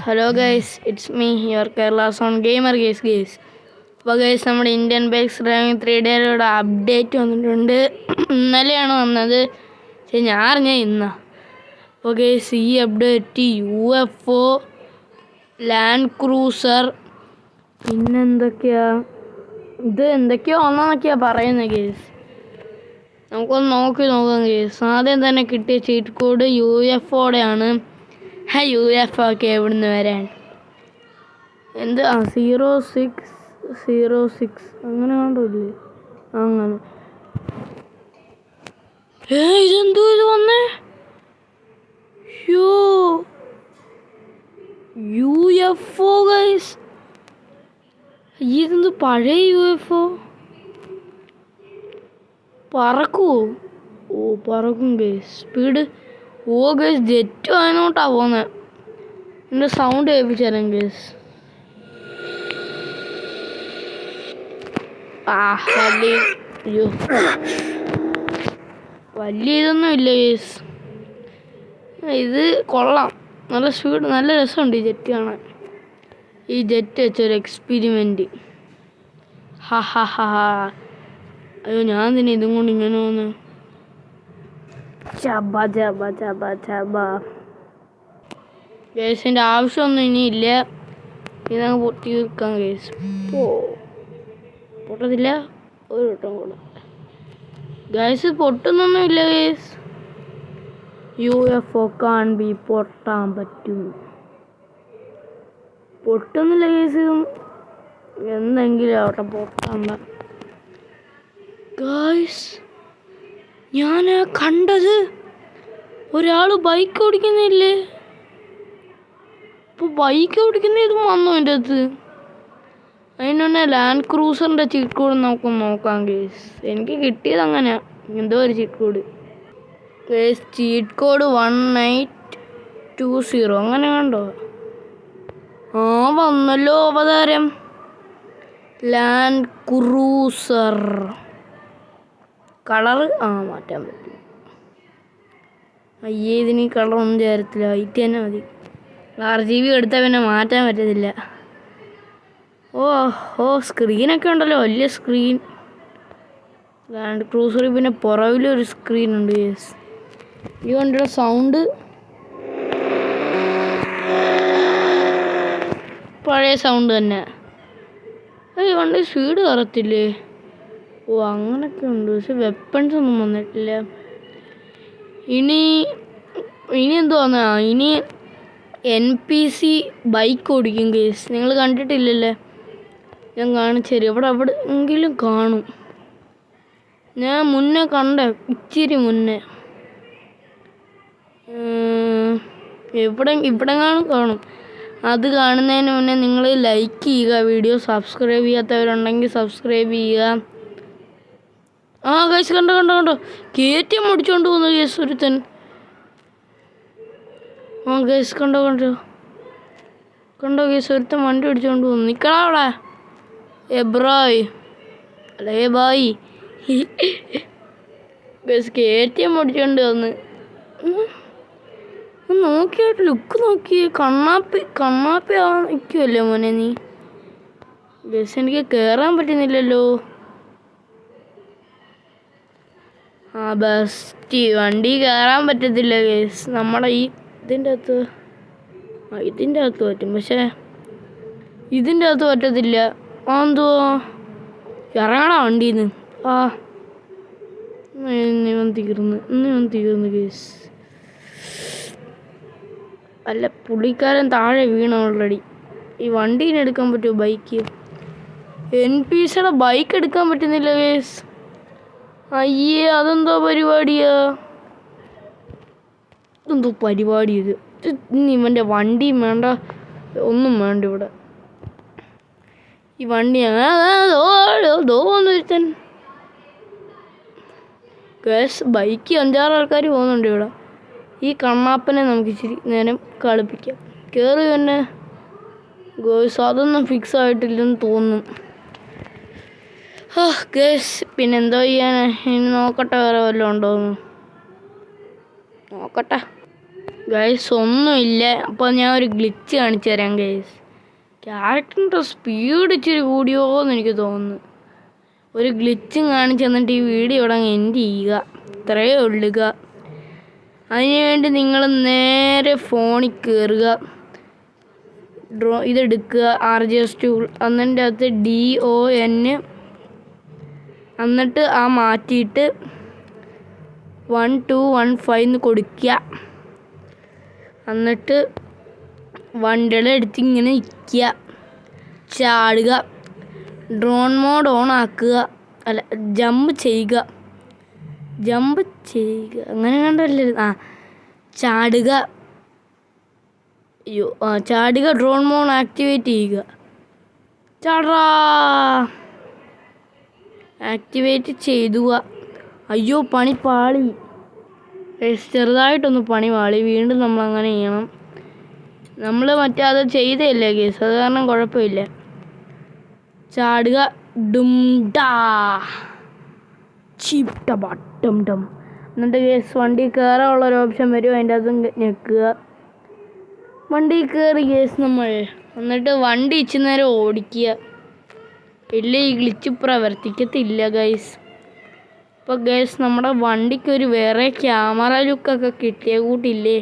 Hello guys, it's me your Kerala zone gamer guys. അപ്പോൾ guys, നമ്മുടെ Indian bikes driving 3 ഡേയുടെ update വന്നിട്ടുണ്ട്. ഇന്നലെയാണ് വന്നത്, പക്ഷേ ഞാൻ അറിഞ്ഞാൽ ഇന്നാ. അപ്പോൾ ഗൈസ്, ഈ അപ്ഡേറ്റ് UFO, ലാൻഡ് ക്രൂസർ, എന്തൊക്കെയോ ഒന്നെന്നൊക്കെയാണ് പറയുന്നത് ഗൈസ്. നമുക്കൊന്ന് നോക്കാം ഗൈസ്. ആദ്യം തന്നെ കിട്ടിയ ചീറ്റ് കോഡ് UFOയുടെയാണ്. UFO ഒക്കെ എവിടുന്ന് വരാൻ? 0606 അങ്ങനെ കണ്ടില്ലേ? അങ്ങനെ ഇതെന്തോ ഇത് വന്നേ? UFO ഗൈസ്, ഇതെന്ത് പഴയ UFO? പറക്കുവോ? പറക്കും ഗൈസ്. സ്പീഡ് ഗൈസ്, ജെറ്റ് അതിനോട്ടാ പോകുന്നത്. എൻ്റെ സൗണ്ട് കേൾപ്പിച്ചാലും ഗൈസ്. വലിയ ഇതൊന്നും ഇല്ല ഗൈസ്. ഇത് കൊള്ളാം, നല്ല സ്പീഡ്, നല്ല രസമുണ്ട് ഈ ജെറ്റ് കാണാൻ. ഈ ജെറ്റ് വെച്ചൊരു എക്സ്പെരിമെൻറ്റ്. അയ്യോ, ഞാൻ തന്നെ ഇതും കൊണ്ട് ഇങ്ങനെ വന്ന് ഗേസിൻ്റെ ആവശ്യമൊന്നും ഇനിയില്ല. ഇതങ്ങ് പൊട്ടി തീർക്കാം ഗേസ്. പൊട്ടത്തില്ല, ഒരു വട്ടം കൂടെ ഗേസ്. പൊട്ടുന്നൊന്നുമില്ല ഗേസ്. UFO കാണുമ്പോ പൊട്ടാൻ പറ്റും. പൊട്ടുന്നില്ല ഗേസ്. എന്തെങ്കിലും ആവട്ടെ, പൊട്ടണ്ട ഗേസ്. ഞാൻ കണ്ടത് ഒരാൾ ബൈക്ക് ഓടിക്കുന്നില്ലേ? ഇപ്പോൾ ബൈക്ക് ഓടിക്കുന്ന ഇതും വന്നു എൻ്റെ അടുത്ത്. അതിന് ലാൻഡ് ക്രൂസറിൻ്റെ ചീറ്റ് കോഡ് നമുക്ക് നോക്കാം ഗേസ്. എനിക്ക് കിട്ടിയത് അങ്ങനെയാ, എന്തോ ഒരു cheat code guys. Cheat code 1820 അങ്ങനെ കണ്ടോ? വന്നല്ലോ അവതാരം. ലാൻഡ് ക്രൂസർ കളറ് മാറ്റാൻ പറ്റും. ഇതിന് കളറൊന്നും ചേരത്തില്ല, വൈറ്റ് തന്നെ മതി. RGB എടുത്താൽ പിന്നെ മാറ്റാൻ പറ്റത്തില്ല. സ്ക്രീനൊക്കെ ഉണ്ടല്ലോ, വലിയ സ്ക്രീൻ. ലാൻഡ് ക്രൂസറിൽ പിന്നെ പുറകിലൊരു സ്ക്രീൻ ഉണ്ട് യെസ്. ഈ വണ്ടിയുടെ സൗണ്ട് പഴയ സൗണ്ട് തന്നെ. ഈ വണ്ടി സ്പീഡ് കയറത്തില്ലേ? അങ്ങനൊക്കെ ഉണ്ട്, പക്ഷെ വെപ്പൺസ് ഒന്നും വന്നിട്ടില്ല. ഇനി എന്തുവാ? ഇനി NPC ബൈക്ക് ഓടിക്കും കേസ്. നിങ്ങൾ കണ്ടിട്ടില്ലല്ലേ? ഞാൻ കാണിച്ചു തരും. അവിടെ എങ്കിലും കാണും. ഞാൻ മുന്നേ ഇച്ചിരി മുന്നേ ഇവിടെ കാണും. അത് കാണുന്നതിന് മുന്നേ നിങ്ങൾ ലൈക്ക് ചെയ്യുക, വീഡിയോ സബ്സ്ക്രൈബ് ചെയ്യാത്തവരുണ്ടെങ്കിൽ സബ്സ്ക്രൈബ് ചെയ്യുക. കേസ് കണ്ടോ KTM ഓടിച്ചോണ്ട് പോകുന്നു കേസ് ഒരുത്തൻ. കേസ് കണ്ടോ കേസ്, ഒരുത്തൻ വണ്ടി ഓടിച്ചോണ്ട് പോകുന്നു. നിൽക്കടാ അവിടെ എബ്രോയ്, അല്ലേ ബായ്. കേസ് KTM ഓടിച്ചോണ്ട് വന്ന് നോക്കിയായിട്ട് ലുക്ക് നോക്കി. കണ്ണാപ്പി നിൽക്കുമല്ലേ മോനെ നീ? കേസ് എനിക്ക് കയറാൻ പറ്റുന്നില്ലല്ലോ. ബെസ്റ്റ് വണ്ടി കയറാൻ പറ്റത്തില്ല കേസ്. നമ്മുടെ ഇതിൻ്റെ അകത്ത് പറ്റും, പക്ഷേ ഇതിൻ്റെ അകത്ത് പറ്റത്തില്ല. എന്തുവാ? ഇറങ്ങണ വണ്ടിന്ന്. ഇവൻ തീർന്ന് കേസ്. അല്ല, പുള്ളിക്കാരൻ താഴെ വീണ ഓൾറെഡി. ഈ വണ്ടീനെ എടുക്കാൻ പറ്റുമോ? ബൈക്ക് NPCയുടെ ബൈക്ക് എടുക്കാൻ പറ്റുന്നില്ല കേസ്. അതെന്തോ പരിപാടിയാ? എന്തോ പരിപാടി ഇത്. ഇവൻ്റെ വണ്ടിയും വേണ്ട, ഒന്നും വേണ്ട ഇവിടെ. ഈ വണ്ടി തോന്നുന്നു കേസ്. ബൈക്ക് 5-6 ആൾക്കാർ പോകുന്നുണ്ട് ഇവിടെ. ഈ കണ്ണാപ്പനെ നമുക്ക് ഇച്ചിരി നേരം കളിപ്പിക്കാം. കയറി തന്നെ ഗേസ്. അതൊന്നും ഫിക്സ് ആയിട്ടില്ലെന്ന് തോന്നുന്നു ഗേസ്. പിന്നെ എന്തോ ചെയ്യാൻ? ഇനി നോക്കട്ടെ, വേറെ വല്ലതും ഉണ്ടോയെന്ന് നോക്കട്ടെ. ഗൈസ് ഒന്നുമില്ല. അപ്പോൾ ഞാൻ ഒരു ഗ്ലിച്ച് കാണിച്ചു തരാം ഗൈസ്. ക്യാരക്ടറിൻ്റെ സ്പീഡ് ഇച്ചിരി കൂടിയോന്ന് എനിക്ക് തോന്നുന്നു. ഒരു ഗ്ലിച്ചും കാണിച്ചു തന്നിട്ട് ഈ വീഡിയോ ഇവിടെ എൻഡ് ചെയ്യുക. ഇത്രയേ ഉള്ളുക. അതിനുവേണ്ടി നിങ്ങൾ നേരെ ഫോണിൽ കയറുക, ഇതെടുക്കുക, RGS ടൂൾ, അതിൻ്റെ അകത്ത് DON, എന്നിട്ട് ആ മാറ്റിയിട്ട് 1215 എന്ന് കൊടുക്കുക. എന്നിട്ട് വണ്ടിയുടെ അടുത്ത് ഇങ്ങനെ നിൽക്കുക, ചാടുക, ഡ്രോൺ മോഡ് ഓൺ ആക്കുക, അല്ല ജമ്പ് ചെയ്യുക, അങ്ങനെ കണ്ടല്ലേ. ചാടുക, ചാടുക, ഡ്രോൺ മോഡ് ആക്ടിവേറ്റ് ചെയ്യുക, ചാടാ, ആക്ടിവേറ്റ് ചെയ്തുക. അയ്യോ പണി പാളി, ചെറുതായിട്ടൊന്ന് പണി പാളി. വീണ്ടും നമ്മൾ അങ്ങനെ ചെയ്യണം. നമ്മൾ മറ്റേ അത് ചെയ്തല്ലേ കേസ്, അത് കാരണം കുഴപ്പമില്ല. ചാടുക, ഡും ഡാ ചീപ്ട ബട്ടം ഡം. എന്നിട്ട് കേസ് വണ്ടി കയറാനുള്ളൊരു ഓപ്ഷൻ വരും, അതിൻ്റെ അതും ഞെക്കുക. വണ്ടി കയറി കേസ് നമ്മൾ. എന്നിട്ട് വണ്ടി ഇച്ചിരി നേരം ഓടിക്കുക. ഇല്ല, ഈ ഗ്ലിച്ച് പ്രവർത്തിക്കത്തില്ല ഗൈസ്. ഇപ്പോൾ ഗൈസ് നമ്മുടെ വണ്ടിക്കൊരു വേറെ ക്യാമറ ലുക്കൊക്കെ കിട്ടിയ കൂട്ടില്ലേ.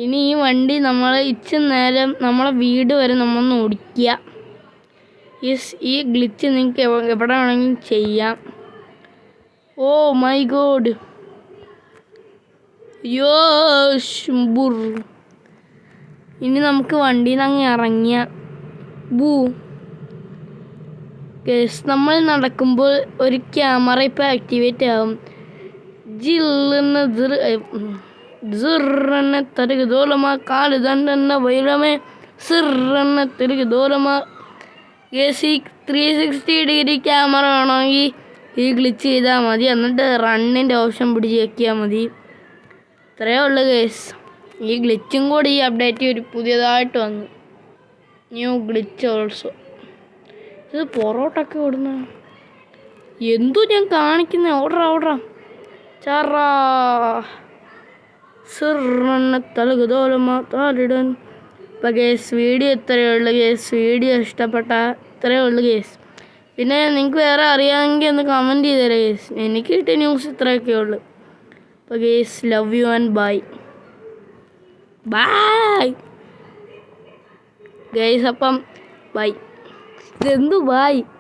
ഇനി ഈ വണ്ടി നമ്മൾ ഇച്ചിരി നേരം നമ്മളെ വീട് വരെ നമ്മളൊന്ന് ഓടിക്കുക. ഈ ഗ്ലിച്ച് നിങ്ങൾക്ക് എവിടെ വേണമെങ്കിലും ചെയ്യാം. ഓ മൈ ഗോഡ്, യോഷ്. ഇനി നമുക്ക് വണ്ടിയിൽ നിന്ന് അങ്ങ് ഇറങ്ങിയ കേസ്. നമ്മൾ നടക്കുമ്പോൾ ഒരു ക്യാമറ ഇപ്പോൾ ആക്ടിവേറ്റ് ആകും. തരുകതോലമാ കാല് തണ്ടെന്ന വൈരമേ സിറെന്ന തരുകതോലമാ. കേസ് ഈ 360 ഡിഗ്രി ക്യാമറ വേണമെങ്കിൽ ഈ ഗ്ലിച്ച് ചെയ്താൽ മതി. എന്നിട്ട് റണ്ണിൻ്റെ ഓപ്ഷൻ പിടിച്ച് വെക്കിയാൽ മതി. ഇത്രയേ ഉള്ളൂ കേസ്. ഈ ഗ്ലിച്ചും കൂടി ഈ അപ്ഡേറ്റ് ഒരു പുതിയതായിട്ട് വന്നു, ന്യൂ ഗ്ലിച്ച് ഓൾസോ. ഇത് പൊറോട്ടൊക്കെ ഓടുന്ന എന്തോ ഞാൻ കാണിക്കുന്ന. ഓർഡറാ ചാറാ സിറെന്ന തലകുതോലമാ താലിടൻ. ഇപ്പോൾ കേസ് വീഡിയോ ഇത്രയേ ഉള്ളൂ കേസ്. വീഡിയോ ഇഷ്ടപ്പെട്ട ഇത്രയേ ഉള്ളൂ കേസ്. പിന്നെ നിങ്ങൾക്ക് വേറെ അറിയാമെങ്കിൽ ഒന്ന് കമൻറ്റ് ചെയ്ത് തരാം കേസ്. എനിക്ക് കിട്ടിയ ന്യൂസ് ഇത്രയൊക്കെ ഉള്ളൂ. അപ്പോൾ case love you and bye guys. അപ്പം ബൈ. ഇതെന്തു ബൈ?